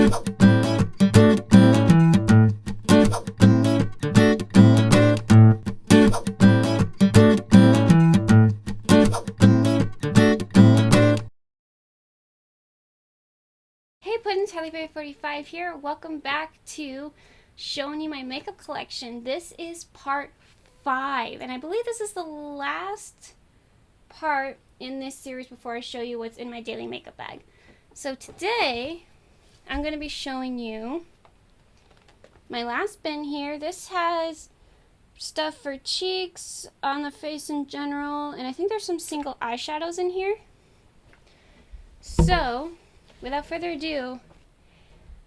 Hey Puddins, Halle45 here. Welcome back to showing you my makeup collection. This is part 5, and I believe this is the last part in this series before I show you what's in my daily makeup bag. So today, I'm going to be showing you my last bin here. This has stuff for cheeks, on the face in general, and I think there's some single eyeshadows in here. So, without further ado,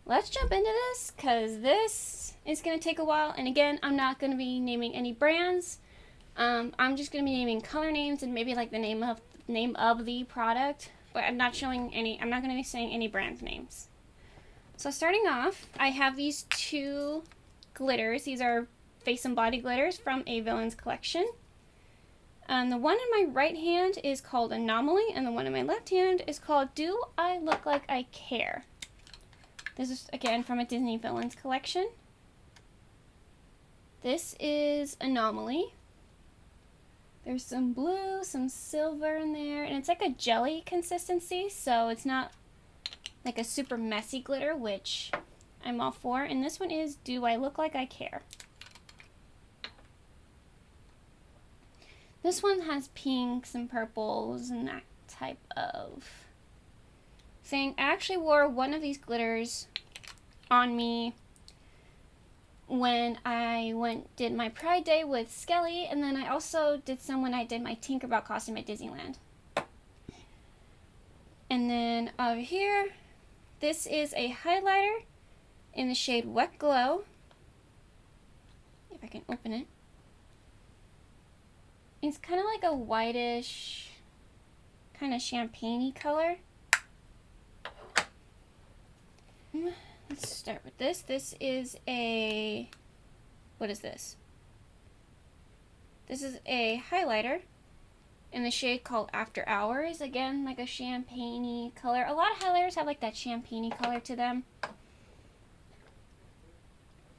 let's jump into this, because this is going to take a while. And again, I'm not going to be naming any brands. I'm just going to be naming color names and maybe like the name of the product. But I'm not showing any, I'm not going to be saying any brand names. So starting off, I have these two glitters. These are face and body glitters from a Villains collection. The one in my right hand is called Anomaly, and the one in my left hand is called Do I Look Like I Care? This is, again, from a Disney Villains collection. This is Anomaly. There's some blue, some silver in there, and it's like a jelly consistency, so it's not like a super messy glitter, which I'm all for. And this one is Do I Look Like I Care? This one has pinks and purples and that type of thing. I actually wore one of these glitters on me when I did my Pride Day with Skelly, and then I also did some when I did my Tinkerbell costume at Disneyland. And then over here, this is a highlighter in the shade Wet Glow. If I can open it. It's kind of like a whitish, kind of champagne-y color. Let's start with this. This is a, what is this? This is a highlighter in the shade called After Hours. Again, like a champagne-y color. A lot of highlighters have like that champagne-y color to them.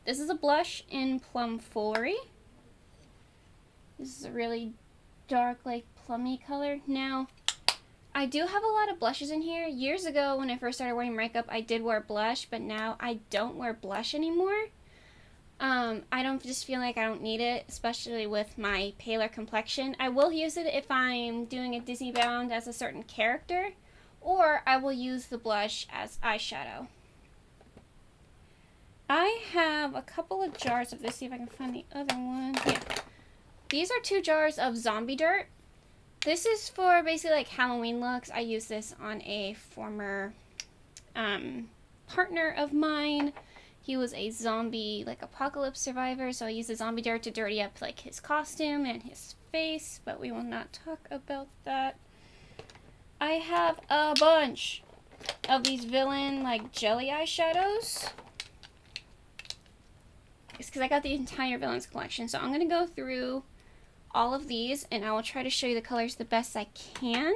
This is a blush in Plum Foolery. This is a really dark, like, plummy color. Now, I do have a lot of blushes in here. Years ago, when I first started wearing makeup, I did wear blush, but now I don't wear blush anymore. I don't just feel like I don't need it, especially with my paler complexion. I will use it if I'm doing a Disney bound as a certain character, or I will use the blush as eyeshadow. I have a couple of jars of this. See if I can find the other one. Yeah. These are 2 jars of zombie dirt. This is for basically like Halloween looks. I used this on a former partner of mine. He was a zombie, like, apocalypse survivor, so I used the zombie dirt to dirty up like his costume and his face, but we will not talk about that. I have a bunch of these villain, like, jelly eyeshadows. It's because I got the entire Villains collection, so I'm going to go through all of these, and I will try to show you the colors the best I can.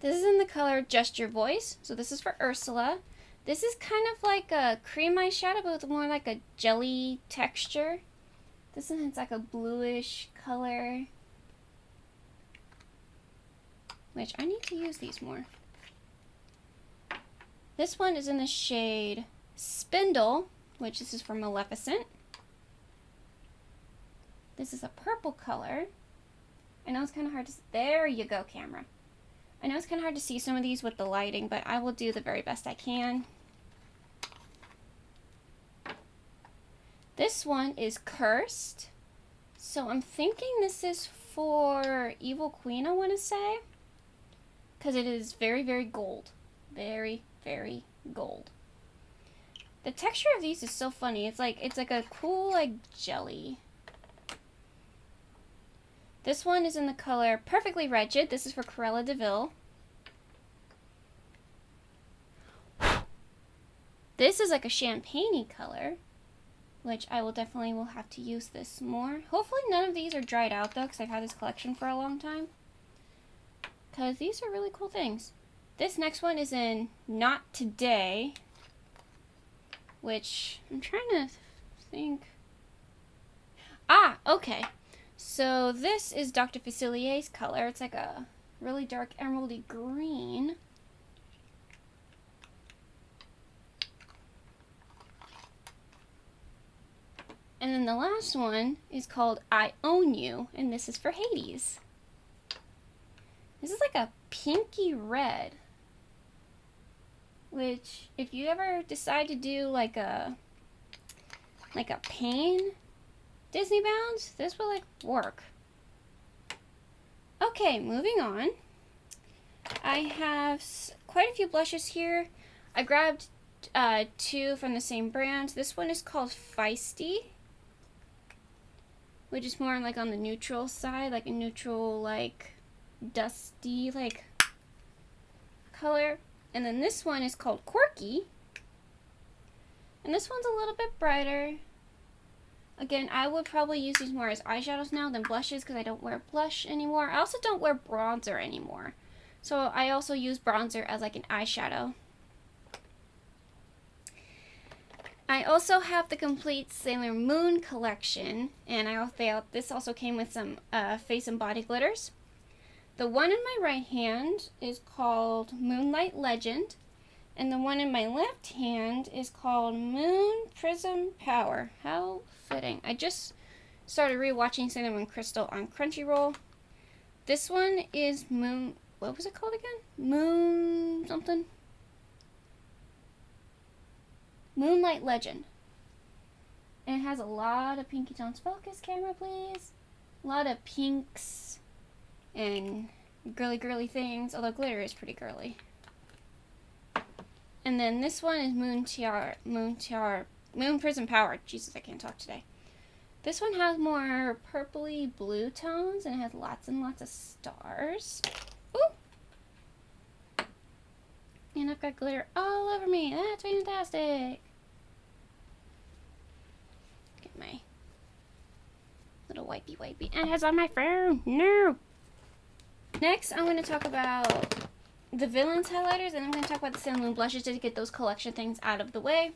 This is in the color Just Your Voice, so this is for Ursula. This is kind of like a cream eyeshadow, but with more like a jelly texture. This one has like a bluish color, which I need to use these more. This one is in the shade Spindle, which this is for Maleficent. This is a purple color. I know it's kind of hard to see. There you go, camera. I know it's kind of hard to see some of these with the lighting, but I will do the very best I can. This one is Cursed. So I'm thinking this is for Evil Queen, I want to say. Because it is very, very gold. Very, very gold. The texture of these is so funny. It's like a cool, like, jelly. This one is in the color Perfectly Wretched. This is for Cruella de Vil. This is like a champagne-y color, which I will definitely will have to use this more. Hopefully none of these are dried out though, because I've had this collection for a long time. because these are really cool things. This next one is in Not Today, which I'm trying to think. Ah, okay. So this is Dr. Facilier's color. It's like a really dark emeraldy green. And then the last one is called I Own You, and this is for Hades. This is like a pinky red, which if you ever decide to do like a pain Disney bounds, this will like work. Okay, moving on. I have quite a few blushes here. I grabbed two from the same brand. This one is called Feisty, which is more like on the neutral side, like a neutral, like dusty, like color. And then this one is called Quirky, and this one's a little bit brighter. Again, I would probably use these more as eyeshadows now than blushes because I don't wear blush anymore. I also don't wear bronzer anymore, so I also use bronzer as like an eyeshadow. I also have the complete Sailor Moon collection, and this also came with some face and body glitters. The one in my right hand is called Moonlight Legend, and the one in my left hand is called Moon Prism Power. How fitting. I just started rewatching Sailor Moon Crystal on Crunchyroll. This one is Moon... What was it called again? Moon something? Moonlight Legend. And it has a lot of pinky tones. Focus, camera, please. A lot of pinks and girly things, although glitter is pretty girly. And then this one is Moon Prism Power. Jesus, I can't talk today. This one has more purpley blue tones, and it has lots and lots of stars. Ooh! And I've got glitter all over me. That's fantastic. Get my little wipey. And it's on my phone. No! Next, I'm going to talk about the Villains highlighters, and I'm going to talk about the Sailor Moon blushes to get those collection things out of the way.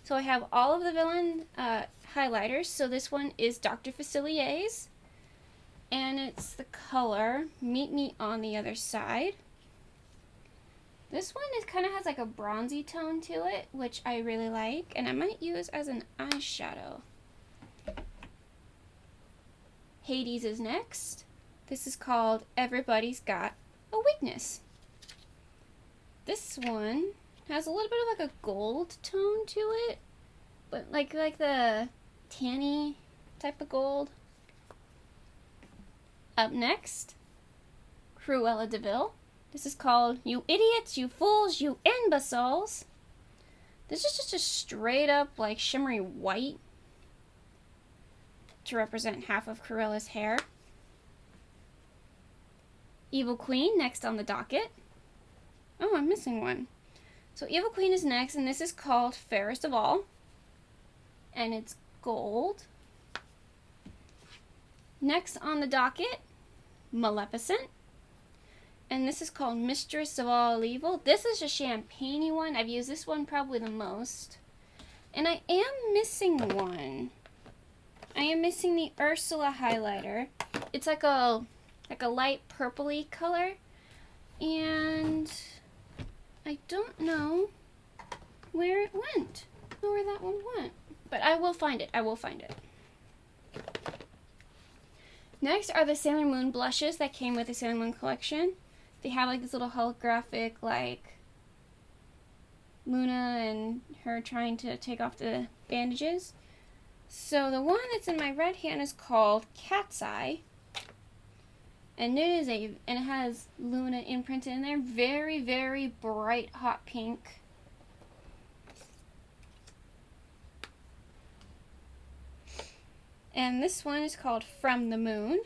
So I have all of the Villain highlighters. So this one is Dr. Facilier's, and it's the color Meet Me on the Other Side. This one kind of has like a bronzy tone to it, which I really like, and I might use as an eyeshadow. Hades is next. This is called Everybody's Got a Weakness. This one has a little bit of like a gold tone to it, but like the tanny type of gold. Up next, Cruella de Vil. This is called You Idiots, You Fools, You Imbeciles. This is just a straight up like shimmery white to represent half of Cruella's hair. Evil Queen next on the docket. Oh, I'm missing one. So Evil Queen is next, and this is called Fairest of All, and it's gold. Next on the docket, Maleficent, and this is called Mistress of All Evil. This is a champagne-y one. I've used this one probably the most. And I am missing one. I am missing the Ursula highlighter. It's like a light purpley color, and I don't know where it went. I don't know where that one went, but I will find it. Next are the Sailor Moon blushes that came with the Sailor Moon collection. They have like this little holographic like Luna and her trying to take off the bandages. So the one that's in my right hand is called Cat's Eye. And it has Luna imprinted in there. Very, very bright hot pink. And this one is called From the Moon.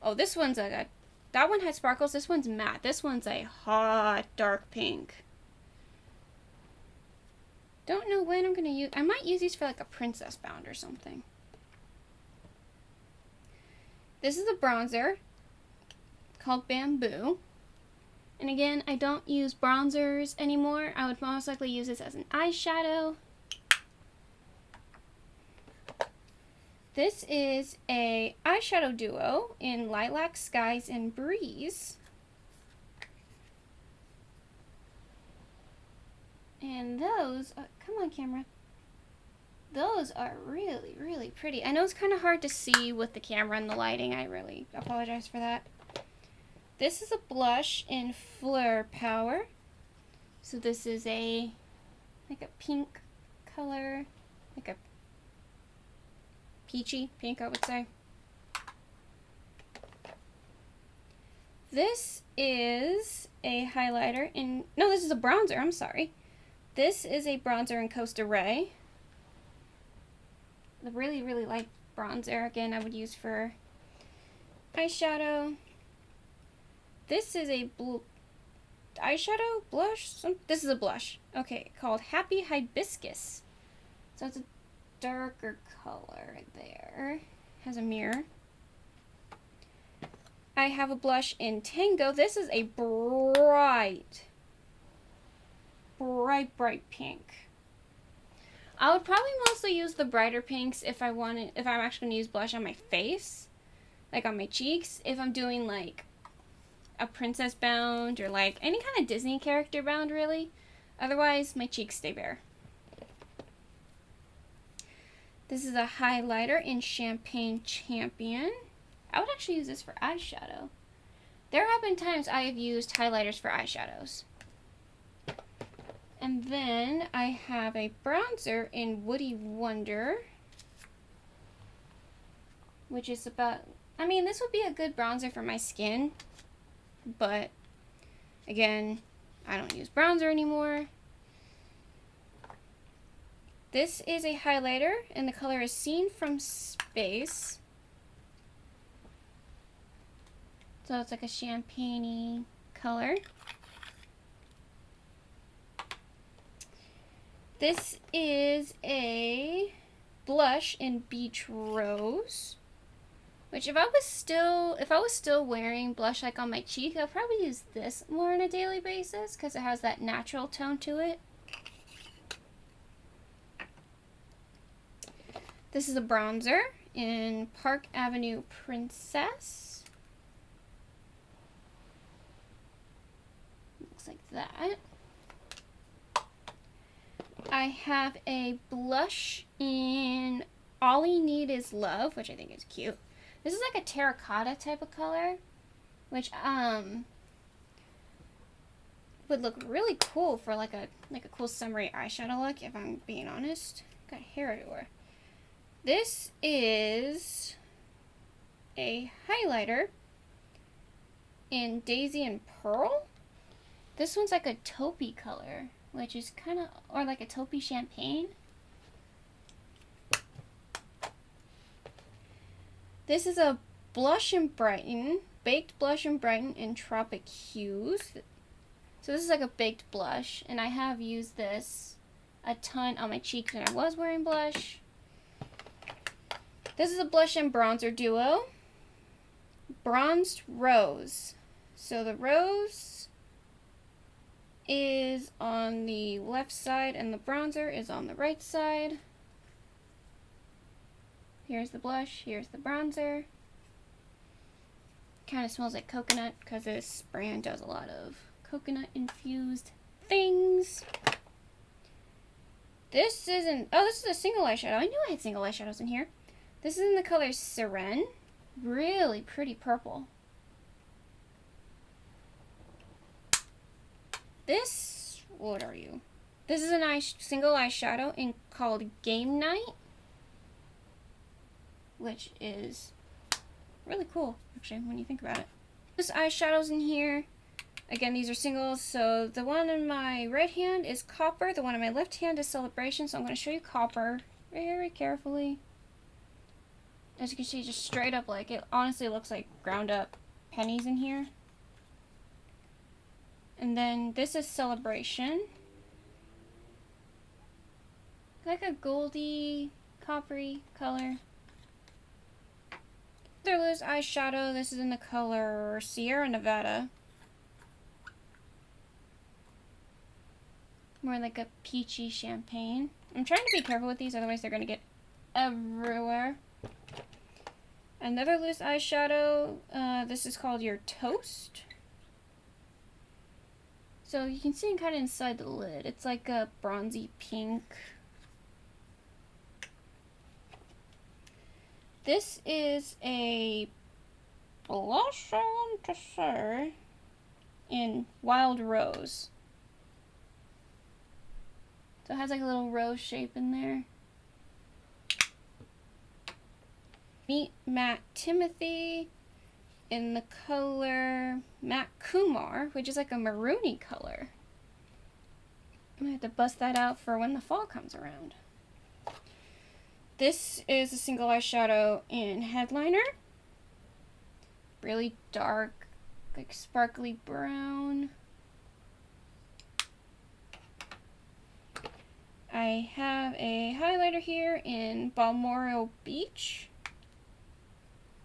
Oh, this one's that one has sparkles. This one's matte. This one's a hot dark pink. Don't know when I'm gonna use. I might use these for like a princess bound or something. This is a bronzer called Bamboo. And again, I don't use bronzers anymore. I would most likely use this as an eyeshadow. This is a eyeshadow duo in Lilac, Skies, and Breeze. And those, come on camera. Those are really, really pretty. I know it's kind of hard to see with the camera and the lighting. I really apologize for that. This is a blush in Fleur Power. So this is like a pink color, like a peachy pink, I would say. This is a highlighter in, no, this is a bronzer, I'm sorry. This is a bronzer in Costa Ray. The really, really light bronzer, again, I would use for eyeshadow. This is a eyeshadow blush. This is a blush. Okay, called Happy Hibiscus. So it's a darker color there. Has a mirror. I have a blush in Tango. This is a bright pink. I would probably mostly use the brighter pinks if I'm actually gonna use blush on my face, like on my cheeks. If I'm doing like a princess bound or like any kind of Disney character bound, really. Otherwise, my cheeks stay bare. This is a highlighter in Champagne Champion. I would actually use this for eyeshadow. There have been times I have used highlighters for eyeshadows. And then I have a bronzer in Woody Wonder, which is about, I mean, this would be a good bronzer for my skin. But again, I don't use bronzer anymore. This is a highlighter and the color is Seen from Space. So it's like a champagne-y color. This is a blush in Beach Rose. Which if I was still wearing blush like on my cheek, I'll probably use this more on a daily basis because it has that natural tone to it. This is a bronzer in Park Avenue Princess. Looks like that. I have a blush in All You Need Is Love, which I think is cute. This is like a terracotta type of color, which would look really cool for like a cool summery eyeshadow look, if I'm being honest. Got hair everywhere. This is a highlighter in Daisy and Pearl. This one's like a taupey color, which is kind of, or like a taupey champagne. This is a blush and brighten, baked blush and brighten in Tropic Hues. So this is like a baked blush, and I have used this a ton on my cheeks when I was wearing blush. This is a blush and bronzer duo, Bronzed Rose. So the rose is on the left side and the bronzer is on the right side. Here's the blush, here's the bronzer. Kind of smells like coconut because this brand does a lot of coconut infused things. This isn't, oh, this is a single eyeshadow. I knew I had single eyeshadows in here. This is in the color Seren. Really pretty purple. This, what are you? This is a single eyeshadow called Game Night, which is really cool, actually, when you think about it. There's eyeshadows in here. Again, these are singles, so the one in my right hand is Copper, the one in my left hand is Celebration, so I'm going to show you Copper very carefully. As you can see, just straight up, like, it honestly looks like ground up pennies in here. And then this is Celebration. Like a goldy, coppery color. Otherless eyeshadow, this is in the color Sierra Nevada. More like a peachy champagne. I'm trying to be careful with these, otherwise they're going to get everywhere. Another loose eyeshadow. This is called Your Toast. So you can see it kind of inside the lid. It's like a bronzy pink. This is a blush, I want to say, in Wild Rose. So it has like a little rose shape in there. Meet Matte Timothy in the color Matte Kumar, which is like a maroony color. I'm gonna have to bust that out for when the fall comes around. This is a single eyeshadow in Headliner. Really dark, like sparkly brown. I have a highlighter here in Balmoral Beach,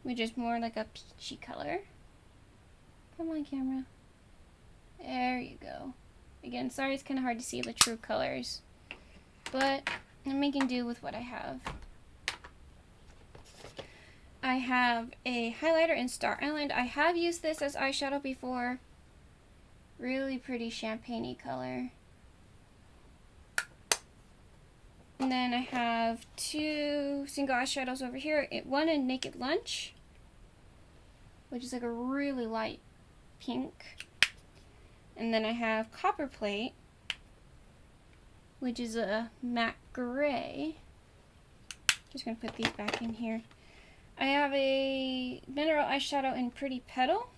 which is more like a peachy color. Come on, camera. There you go. Again, sorry it's kind of hard to see the true colors, but I'm making do with what I have. I have a highlighter in Star Island. I have used this as eyeshadow before. Really pretty champagne-y color. And then I have two single eyeshadows over here. One in Naked Lunch, which is like a really light pink. And then I have Copper Plate, which is a matte gray. Just gonna put these back in here. I have a mineral eyeshadow in Pretty Petal,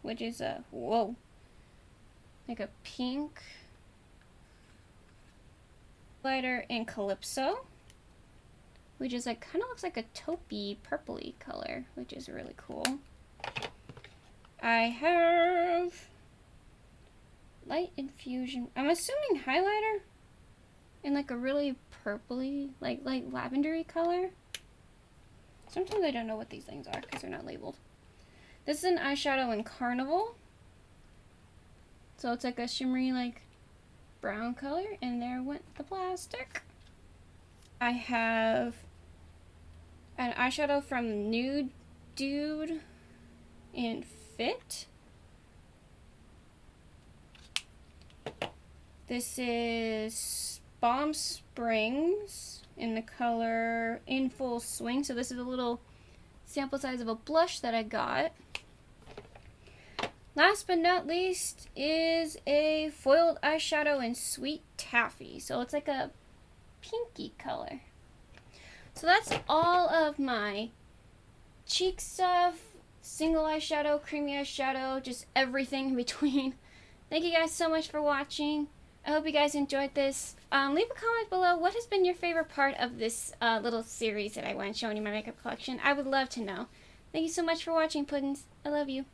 which is a, whoa, like a pink. Highlighter in Calypso, which is like, kind of looks like a taupey, purpley color, which is really cool. I have Light Infusion, I'm assuming highlighter in like a really purpley, like lavendery color. Sometimes I don't know what these things are because they're not labeled. This is an eyeshadow in Carnival. So it's like a shimmery, like brown color, and there went the plastic. I have an eyeshadow from Nude Dude in Fit. This is Balm Springs in the color In Full Swing. So this is a little sample size of a blush that I got. Last but not least is a foiled eyeshadow in Sweet Taffy. So it's like a pinky color. So that's all of my cheek stuff, single eyeshadow, creamy eyeshadow, just everything in between. Thank you guys so much for watching. I hope you guys enjoyed this. Leave a comment below. What has been your favorite part of this little series that I went showing you my makeup collection? I would love to know. Thank you so much for watching, Puddins. I love you.